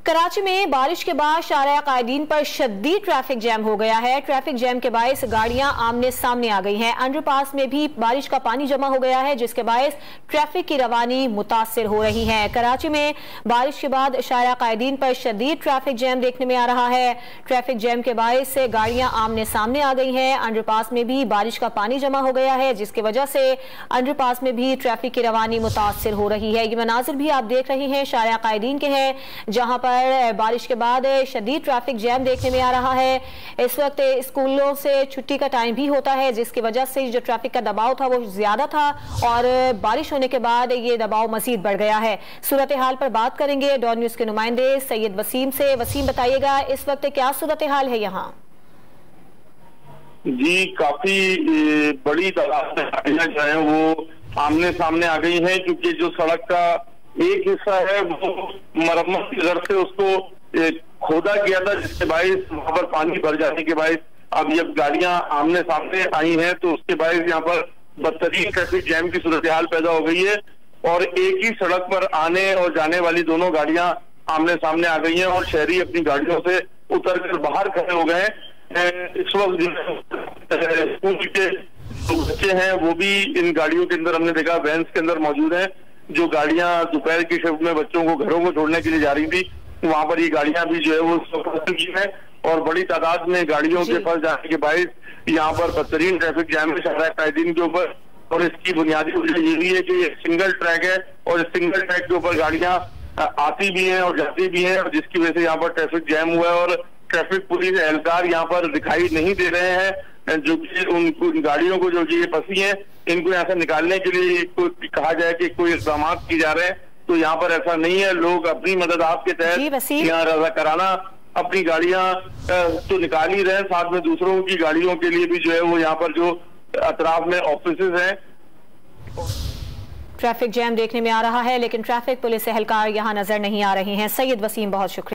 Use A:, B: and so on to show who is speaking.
A: कराची में बारिश के बाद शारिया कायदीन पर शदीद ट्रैफिक जैम हो गया है। ट्रैफिक जैम के बायस गाड़ियां आमने सामने आ गई हैं। अंडरपास में भी बारिश का पानी जमा हो गया है, जिसके बायस ट्रैफिक की रवानी मुतासिर हो रही है। कराची में बारिश के बाद शारिया कायदीन पर शदीद ट्रैफिक जैम देखने में आ रहा है। ट्रैफिक जैम के बायस से गाड़ियां आमने सामने आ गई हैं। अंडरपास में भी बारिश का पानी जमा हो गया है, जिसकी वजह से अंडरपास में भी ट्रैफिक की रवानी मुतासिर हो रही है। ये मनाजिर भी आप देख रहे हैं शारिया कायदीन के हैं, जहां पर बारिश के बाद शदीद ट्रैफिक जैम देखने में आ रहा है। इस वक्त स्कूलों से छुट्टी का टाइम भी होता है, जिसकी वजह से जो ट्रैफिक का दबाव था वो ज्यादा था और बारिश होने के बाद ये दबाव मजीद बढ़ गया है। सूरत हाल पर बात करेंगे डॉन न्यूज के नुमाइंदे सैयद वसीम से। वसीम, बताइएगा इस वक्त क्या सूरत हाल है यहाँ?
B: जी, काफी बड़ी तादाद में गाड़ियां जो है वो आमने सामने आ गई हैं, क्योंकि जो सड़क का एक हिस्सा है वो मरम्मत की गर्ज से उसको खोदा गया था, जिसके बायस वहां पर पानी भर जाने के बायस अब जब गाड़ियां आमने सामने आई हैं तो उसके बायस यहाँ पर बदतरीन ट्रैफिक जैम की सूरत हाल पैदा हो गई है और एक ही सड़क पर आने और जाने वाली दोनों गाड़ियां आमने सामने आ गई हैं और शहरी अपनी गाड़ियों से उतर कर बाहर खड़े हो गए हैं। इस वक्त स्कूल के बच्चे हैं वो भी इन गाड़ियों के अंदर, हमने देखा वैन्स के अंदर मौजूद हैं। जो गाड़ियां दोपहर की शिफ्ट में बच्चों को घरों को छोड़ने के लिए जा रही थी, वहां पर ये गाड़ियां भी जो है वो फंस चुकी हैं और बड़ी तादाद में गाड़ियों के फंस जाने के बायस यहाँ पर बदतरीन ट्रैफिक जैम है शारिया कायदीन के ऊपर। और इसकी बुनियादी वजह ये भी है कि ये सिंगल ट्रैक है और इस सिंगल ट्रैक के ऊपर गाड़ियां आती भी हैं और जाती भी हैं, और जिसकी वजह से यहाँ पर ट्रैफिक जैम हुआ है और ट्रैफिक पुलिस एहलकार यहाँ पर दिखाई नहीं दे रहे हैं, जो कि उन गाड़ियों को जो ये फंसी हैं इनको यहाँ से निकालने के लिए कहा जाए कि कोई इक़दाम किए जा रहे हैं, तो यहाँ पर ऐसा नहीं है। लोग अपनी मदद आपके तहत यहाँ रजा कराना अपनी गाड़ियां तो निकाल ही रहे हैं, साथ में दूसरों की गाड़ियों के लिए भी जो है वो यहाँ पर जो अतराफ में ऑफिसेज हैं।
A: ट्रैफिक जैम देखने में आ रहा है, लेकिन ट्रैफिक पुलिस एहलकार यहाँ नजर नहीं आ रहे हैं। सैयद वसीम, बहुत शुक्रिया।